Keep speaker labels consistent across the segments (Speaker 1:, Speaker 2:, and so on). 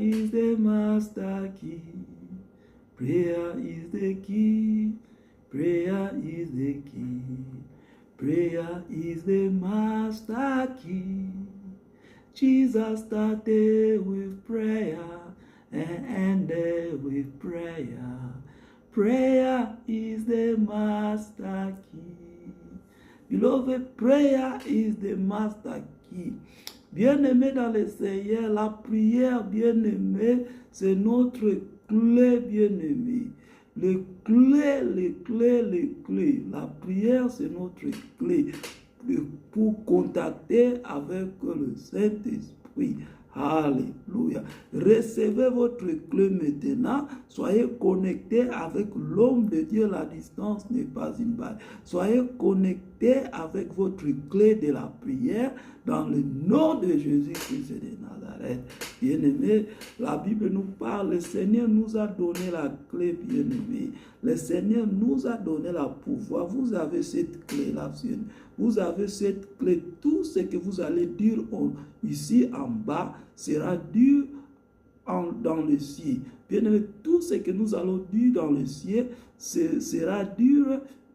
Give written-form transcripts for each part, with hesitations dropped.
Speaker 1: is the master key. Prayer is the key. Prayer is the key. Prayer is the master key. Jesus started with prayer and ended with prayer. Prayer is the master key. Beloved, prayer is the master key. Bien-aimé dans le Seigneur, la prière, bien-aimé, c'est notre clé, bien-aimé. Les clés. La prière, c'est notre clé pour contacter avec le Saint-Esprit. Alléluia. Recevez votre clé maintenant. Soyez connectés avec l'homme de Dieu. La distance n'est pas une barrière. Soyez connectés avec votre clé de la prière dans le nom de Jésus-Christ de Nazareth. Bien-aimés, la Bible nous parle. Le Seigneur nous a donné la clé, bien-aimés. Le Seigneur nous a donné la pouvoir. Vous avez cette clé-là. Vous avez cette clé. Tout ce que vous allez dire ici en bas sera dit dans le ciel. Bien-aimé, tout ce que nous allons dire dans le ciel sera dit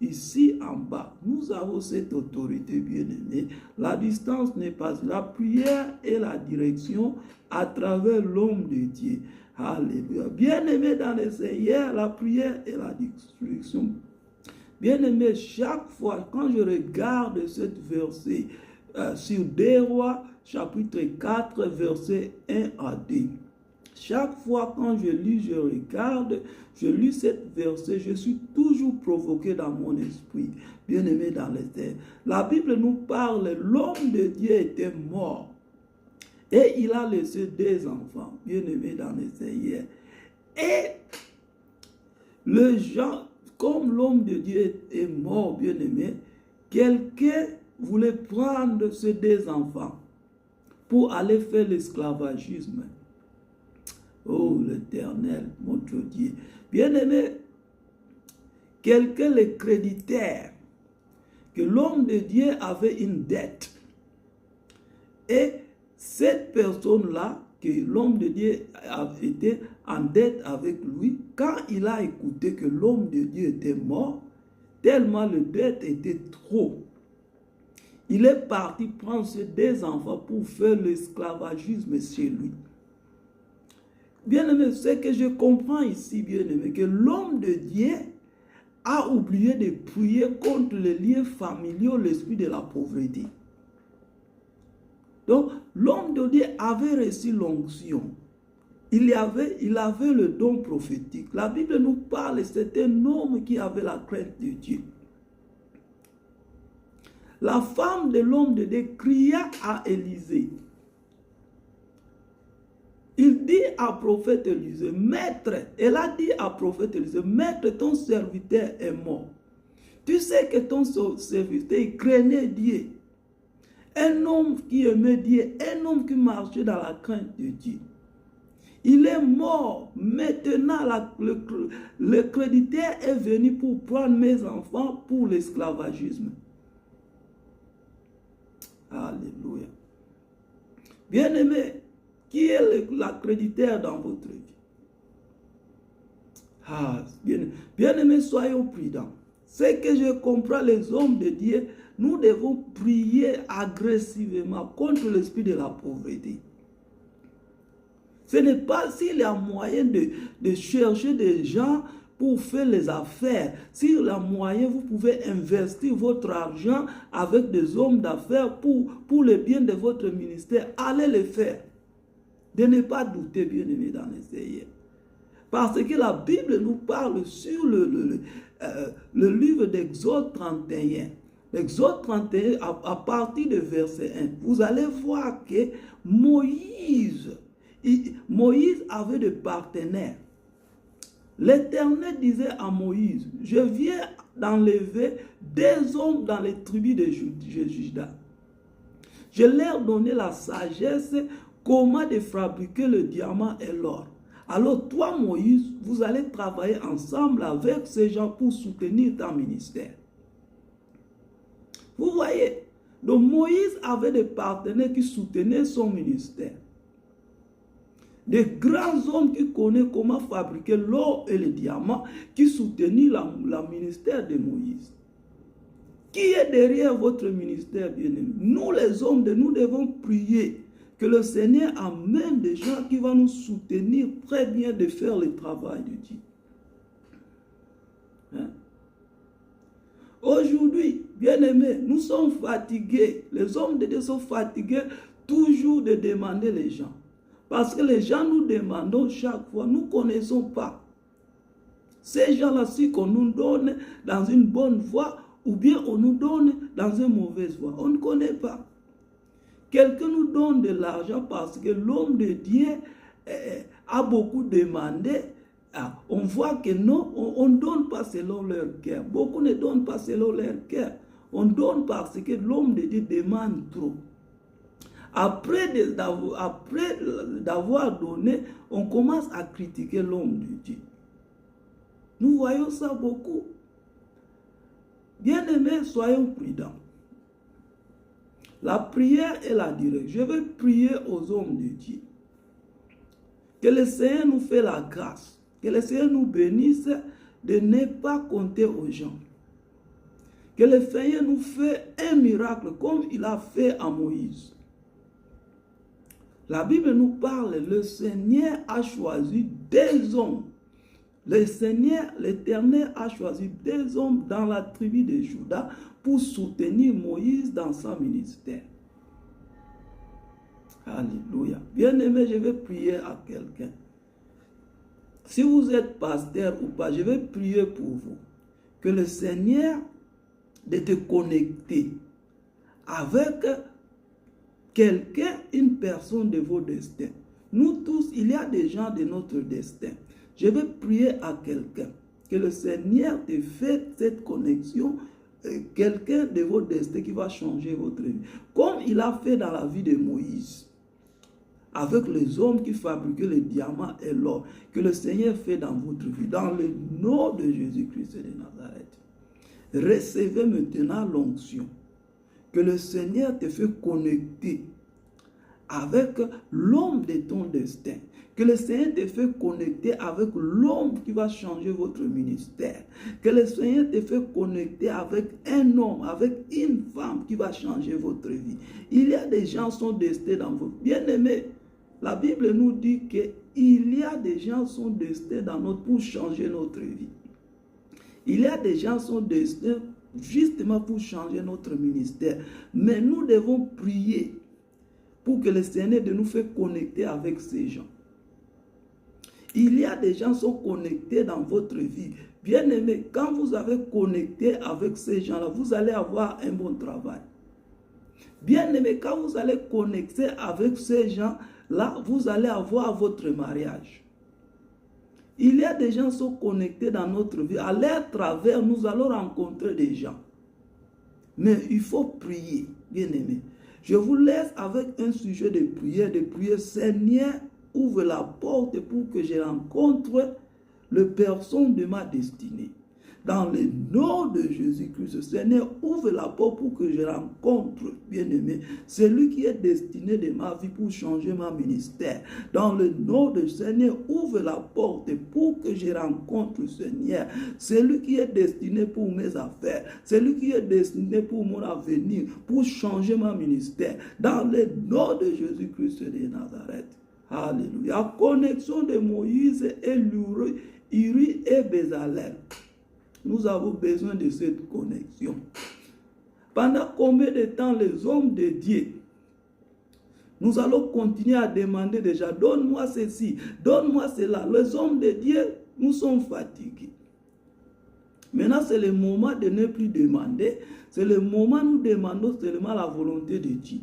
Speaker 1: ici en bas. Nous avons cette autorité, bien-aimé. La distance n'est pas... La prière et la direction à travers l'homme de Dieu. Alléluia. Bien-aimé dans le Seigneur, la prière et la direction. Bien-aimé, chaque fois quand je regarde ce verset sur Des Rois, chapitre 4, verset 1 à 2, chaque fois quand je lis, je regarde, je lis cette verset, je suis toujours provoqué dans mon esprit, bien-aimé dans les terres. La Bible nous parle, l'homme de Dieu était mort et il a laissé des enfants, bien-aimés dans les Seigneur. Et le genre, comme l'homme de Dieu est mort, bien-aimé, quelqu'un voulait prendre ces deux enfants pour aller faire l'esclavagisme. Oh, l'Éternel, notre Dieu. Bien-aimé, quelqu'un les créditait que l'homme de Dieu avait une dette. Et cette personne-là, que l'homme de Dieu avait été en dette avec lui, quand il a écouté que l'homme de Dieu était mort, tellement le dette était trop, il est parti prendre ses deux enfants pour faire l'esclavagisme chez lui. Bien-aimé, c'est que je comprends ici, bien-aimé, que l'homme de Dieu a oublié de prier contre les liens familiaux, l'esprit de la pauvreté. Donc, l'homme de Dieu avait reçu l'onction. Il avait le don prophétique. La Bible nous parle, c'était un homme qui avait la crainte de Dieu. La femme de l'homme de Dieu cria à Élisée. Il dit à prophète Élisée, maître, elle a dit à prophète Élisée, maître, ton serviteur est mort. Tu sais que ton serviteur, il craignait Dieu. Un homme qui aimait Dieu, un homme qui marchait dans la crainte de Dieu. Il est mort. Maintenant, le créditeur est venu pour prendre mes enfants pour l'esclavagisme. Alléluia. Bien-aimé, qui est l'accréditeur dans votre vie? Bien-aimé, soyons prudents. C'est que je comprends les hommes de Dieu, nous devons prier agressivement contre l'esprit de la pauvreté. Ce n'est pas s'il y a moyen de chercher des gens pour faire les affaires. S'il y a moyen, vous pouvez investir votre argent avec des hommes d'affaires pour le bien de votre ministère. Allez le faire. De ne pas douter, bien-aimés dans les Seigneurs. Parce que la Bible nous parle sur le livre d'Exode 31. L'Exode 31, à partir de verset 1, vous allez voir que Moïse avait des partenaires. L'Éternel disait à Moïse, je viens d'enlever des hommes dans les tribus de Juda. Je leur donnais la sagesse, comment de fabriquer le diamant et l'or. Alors toi, Moïse, vous allez travailler ensemble avec ces gens pour soutenir ton ministère. Vous voyez, donc Moïse avait des partenaires qui soutenaient son ministère. Des grands hommes qui connaissent comment fabriquer l'or et le diamant, qui soutenaient le ministère de Moïse. Qui est derrière votre ministère, bien-aimé? Nous, les hommes, nous devons prier que le Seigneur amène des gens qui vont nous soutenir très bien de faire le travail de Dieu. Hein? Aujourd'hui, bien-aimés, nous sommes fatigués. Les hommes de Dieu sont fatigués toujours de demander les gens. Parce que les gens nous demandent chaque fois, nous ne connaissons pas. Ces gens-là, si qu'on nous donne dans une bonne voie, ou bien on nous donne dans une mauvaise voie. On ne connaît pas. Quelqu'un nous donne de l'argent parce que l'homme de Dieu a beaucoup demandé. On voit que non, on ne donne pas selon leur cœur. Beaucoup ne donnent pas selon leur cœur. On donne parce que l'homme de Dieu demande trop. Après d'avoir donné, on commence à critiquer l'homme de Dieu. Nous voyons ça beaucoup. Bien-aimés, soyons prudents. La prière est la direction. Je veux prier aux hommes de Dieu. Que le Seigneur nous fait la grâce. Que le Seigneur nous bénisse de ne pas compter aux gens. Que le Seigneur nous fait un miracle comme il a fait à Moïse. La Bible nous parle, le Seigneur a choisi des hommes. Le Seigneur, l'Éternel, a choisi des hommes dans la tribu de Juda pour soutenir Moïse dans son ministère. Alléluia. Bien-aimé, je vais prier à quelqu'un. Si vous êtes pasteur ou pas, je vais prier pour vous. Que le Seigneur de te connecter avec quelqu'un, une personne de vos destins. Nous tous, il y a des gens de notre destin. Je vais prier à quelqu'un. Que le Seigneur te fait cette connexion, quelqu'un de vos destins qui va changer votre vie. Comme il a fait dans la vie de Moïse. Avec les hommes qui fabriquaient les diamants et l'or. Que le Seigneur fait dans votre vie. Dans le nom de Jésus-Christ de Nazareth. Recevez maintenant l'onction. Que le Seigneur te fait connecter avec l'homme de ton destin. Que le Seigneur te fait connecter avec l'homme qui va changer votre ministère. Que le Seigneur te fait connecter avec un homme, avec une femme qui va changer votre vie. Il y a des gens qui sont destinés dans votre... Bien-aimés, la Bible nous dit qu'il y a des gens qui sont destinés pour changer notre vie. Il y a des gens qui sont destinés justement pour changer notre ministère. Mais nous devons prier pour que le Seigneur nous fasse connecter avec ces gens. Il y a des gens qui sont connectés dans votre vie. Bien aimé, quand vous avez connecté avec ces gens-là, vous allez avoir un bon travail. Bien aimé, quand vous allez connecter avec ces gens-là, vous allez avoir votre mariage. Il y a des gens qui sont connectés dans notre vie. À leur travers, nous allons rencontrer des gens. Mais il faut prier, bien aimé. Je vous laisse avec un sujet de prière, Seigneur, ouvre la porte pour que je rencontre le personne de ma destinée. Dans le nom de Jésus-Christ, Seigneur, ouvre la porte pour que je rencontre, bien-aimé, celui qui est destiné de ma vie pour changer mon ministère. Dans le nom de Seigneur, ouvre la porte pour que je rencontre, Seigneur, celui qui est destiné pour mes affaires, celui qui est destiné pour mon avenir, pour changer mon ministère. Dans le nom de Jésus-Christ de Nazareth. Alléluia. La connexion de Moïse et Uri et Bézalel. Nous avons besoin de cette connexion. Pendant combien de temps les hommes de Dieu, nous allons continuer à demander déjà, donne-moi ceci, donne-moi cela. Les hommes de Dieu, nous sommes fatigués. Maintenant, c'est le moment de ne plus demander. C'est le moment où nous demandons seulement la volonté de Dieu.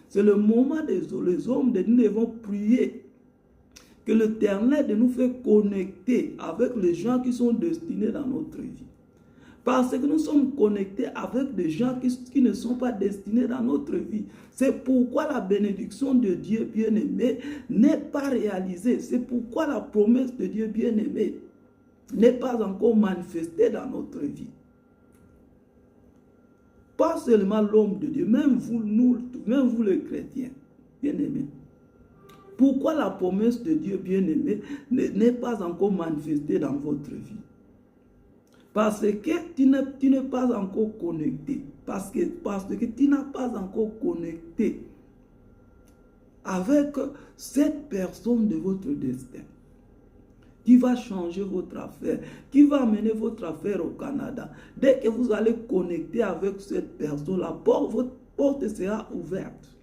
Speaker 1: C'est le moment des hommes de nous devons prier. Que l'Éternel de nous fait connecter avec les gens qui sont destinés dans notre vie. Parce que nous sommes connectés avec des gens qui ne sont pas destinés dans notre vie. C'est pourquoi la bénédiction de Dieu bien-aimé n'est pas réalisée. C'est pourquoi la promesse de Dieu bien-aimé n'est pas encore manifestée dans notre vie. Pas seulement l'homme de Dieu, même vous les chrétiens, bien-aimés. Pourquoi la promesse de Dieu bien-aimé n'est pas encore manifestée dans votre vie? Parce que tu n'es pas encore connecté. Parce que tu n'as pas encore connecté avec cette personne de votre destin qui va changer votre affaire, qui va amener votre affaire au Canada. Dès que vous allez connecter avec cette personne, votre porte sera ouverte.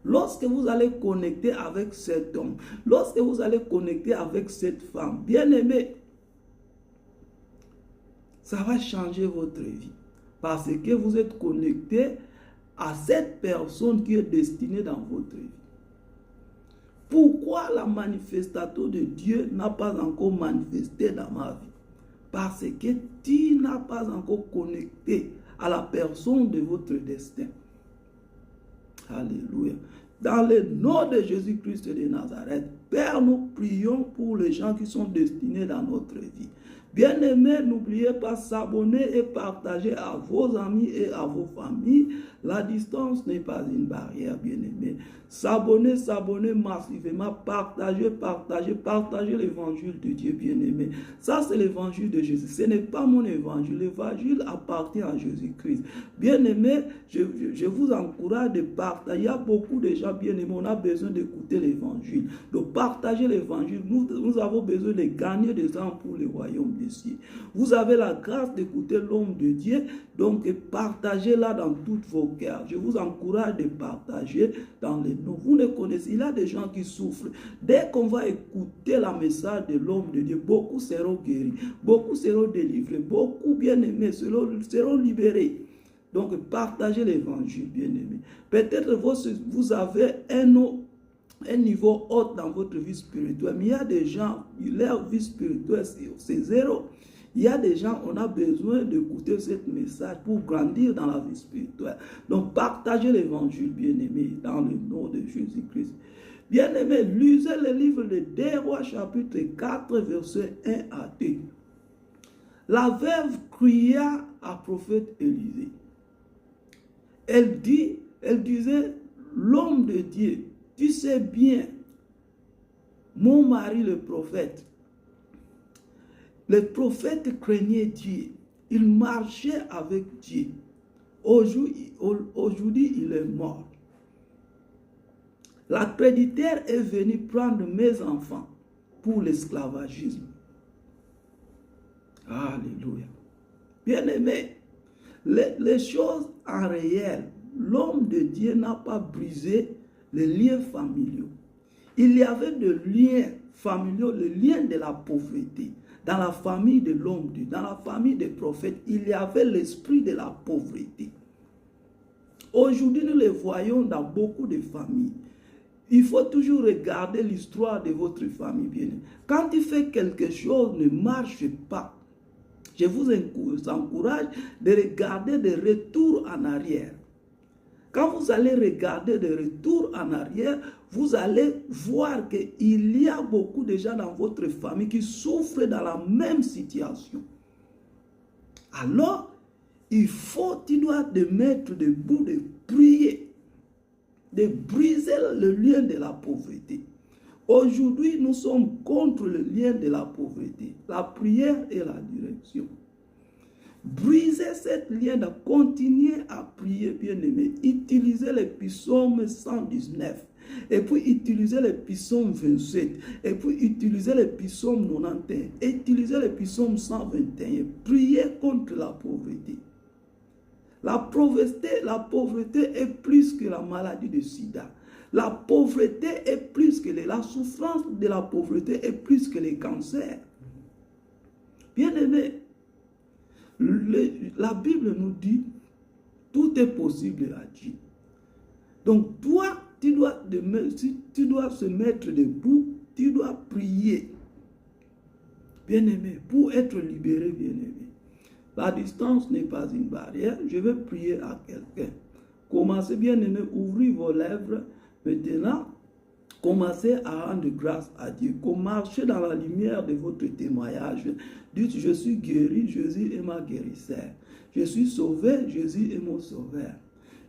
Speaker 1: Lorsque vous allez connecter avec cet homme, lorsque vous allez connecter avec cette femme, bien-aimé, ça va changer votre vie. Parce que vous êtes connecté à cette personne qui est destinée dans votre vie. Pourquoi la manifestation de Dieu n'a pas encore manifesté dans ma vie? Parce que tu n'as pas encore connecté à la personne de votre destin. Alléluia. Dans le nom de Jésus-Christ de Nazareth, Père, nous prions pour les gens qui sont destinés dans notre vie. Bien-aimés, n'oubliez pas de s'abonner et partager à vos amis et à vos familles. La distance n'est pas une barrière, bien-aimés. S'abonner massivement, partager l'évangile de Dieu, bien-aimé. Ça, c'est l'évangile de Jésus. Ce n'est pas mon évangile. L'évangile appartient à Jésus-Christ. Bien-aimés, je vous encourage de partager. Il y a beaucoup de gens, bien-aimés, on a besoin d'écouter l'évangile. Donc, partagez l'évangile. Nous avons besoin de gagner des âmes pour le royaume des cieux. Vous avez la grâce d'écouter l'homme de Dieu. Donc, partagez-la dans tous vos cœurs. Je vous encourage de partager dans les noms. Vous ne connaissez, il y a des gens qui souffrent. Dès qu'on va écouter le message de l'homme de Dieu, beaucoup seront guéris, beaucoup seront délivrés, beaucoup bien-aimés seront libérés. Donc, partagez l'évangile, bien-aimés. Peut-être vous avez un niveau haut dans votre vie spirituelle, mais il y a des gens, leur vie spirituelle, c'est zéro. Il y a des gens, on a besoin d'écouter ce message pour grandir dans la vie spirituelle. Donc, partagez l'évangile, bien-aimé, dans le nom de Jésus-Christ. Bien-aimé, lisez le livre de 2 Rois, chapitre 4, verset 1 à 2. La veuve cria à prophète Élisée. Elle disait, l'homme de Dieu, tu sais bien, mon mari le prophète craignait Dieu. Il marchait avec Dieu. Aujourd'hui, il est mort. La créditeur est venue prendre mes enfants pour l'esclavagisme. Alléluia. Bien-aimé, les choses en réel, l'homme de Dieu n'a pas brisé les liens familiaux. Il y avait des liens familiaux, le lien de la pauvreté. Dans la famille de l'homme, dans la famille des prophètes, il y avait l'esprit de la pauvreté. Aujourd'hui, nous le voyons dans beaucoup de familles. Il faut toujours regarder l'histoire de votre famille, bien. Quand il fait quelque chose ne marche pas, je vous encourage de regarder des retours en arrière. Quand vous allez regarder des retours en arrière, vous allez voir qu'il y a beaucoup de gens dans votre famille qui souffrent dans la même situation. Alors, tu dois te mettre debout, de prier, de briser le lien de la pauvreté. Aujourd'hui, nous sommes contre le lien de la pauvreté. La prière et la direction. Brisez cette lien, de continuer à prier, bien-aimé. Utilisez les psaumes 119. Et puis utilisez les psaumes 27. Et puis utilisez les psaumes 91. Utilisez les psaumes 121. Priez contre la pauvreté. La pauvreté est plus que la maladie de sida. La pauvreté est plus que la souffrance de la pauvreté est plus que les cancers. Bien-aimé, la Bible nous dit tout est possible à Dieu. Donc toi, tu dois se mettre debout, tu dois prier. Bien-aimé, pour être libéré, bien-aimé. La distance n'est pas une barrière. Je vais prier à quelqu'un. Commencez, bien-aimé, ouvrez vos lèvres. Maintenant, commencez à rendre grâce à Dieu. Marchez dans la lumière de votre témoignage. Dites, je suis guéri, Jésus est ma guérisseur. Je suis sauvé, Jésus est mon sauveur.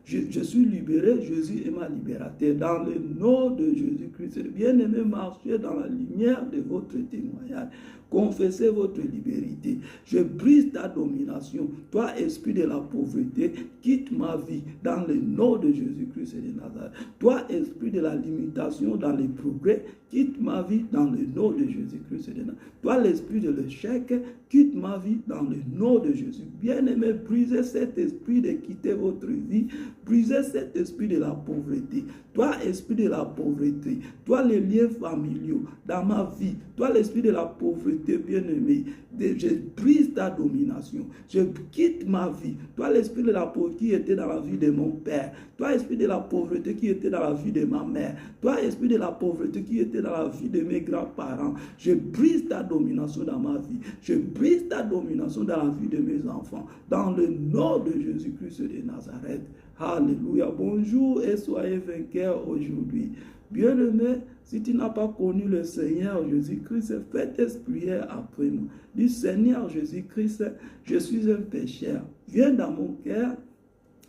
Speaker 1: Je suis libéré, Jésus est ma libérateur. Dans le nom de Jésus-Christ, bien-aimé, marchez dans la lumière de votre témoignage. Confessez votre liberté. Je brise ta domination. Toi, esprit de la pauvreté, quitte ma vie dans le nom de Jésus-Christ de Nazareth. Toi, esprit de la limitation dans les progrès, quitte ma vie dans le nom de Jésus-Christ de Nazareth. Toi, l'esprit de l'échec, quitte ma vie dans le nom de Jésus. Bien-aimé, brisez cet esprit de quitter votre vie. Brisez cet esprit de la pauvreté. Toi, esprit de la pauvreté. Toi, les liens familiaux dans ma vie. Toi, l'esprit de la pauvreté, bien-aimé. Je brise ta domination. Je quitte ma vie. Toi, l'esprit de la pauvreté qui était dans la vie de mon père. Toi, esprit de la pauvreté qui était dans la vie de ma mère. Toi, esprit de la pauvreté qui était dans la vie de mes grands-parents. Je brise ta domination dans ma vie. Je brise ta domination dans la vie de mes enfants. Dans le nom de Jésus-Christ de Nazareth. Alléluia. Bonjour et soyez vainqueurs aujourd'hui. Bien-aimé, si tu n'as pas connu le Seigneur Jésus-Christ, fais tes prières après moi. Dis, Seigneur Jésus-Christ, je suis un pécheur. Viens dans mon cœur.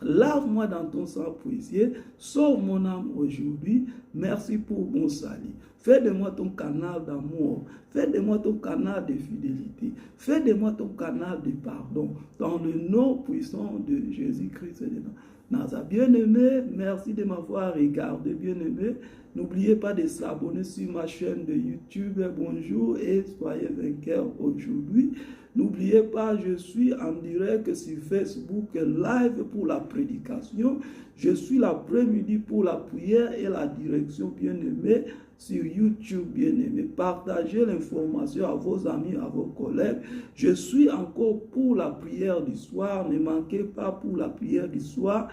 Speaker 1: Lave-moi dans ton sang précieux. Sauve mon âme aujourd'hui. Merci pour mon salut. Fais de moi ton canal d'amour. Fais de moi ton canal de fidélité. Fais de moi ton canal de pardon. Dans le nom puissant de Jésus-Christ de Nazareth. Bien-aimé, merci de m'avoir regardé. Bien-aimé, n'oubliez pas de s'abonner sur ma chaîne de YouTube. Bonjour et soyez vainqueurs aujourd'hui. N'oubliez pas, je suis en direct sur Facebook live pour la prédication. Je suis l'après-midi pour la prière et la direction, bien-aimé, sur YouTube, bien-aimé. Partagez l'information à vos amis, à vos collègues. Je suis encore pour la prière du soir. Ne manquez pas pour la prière du soir.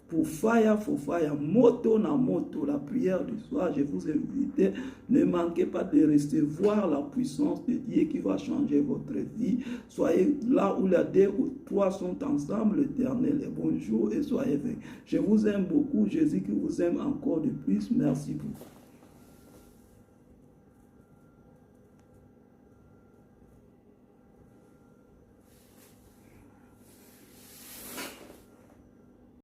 Speaker 1: Pour fire, moto na moto, la prière du soir, je vous invite, ne manquez pas de recevoir la puissance de Dieu qui va changer votre vie. Soyez là où les 2 ou 3 sont ensemble, l'Éternel est bonjour et soyez vainqueurs. Je vous aime beaucoup, Jésus qui vous aime encore de plus, merci beaucoup.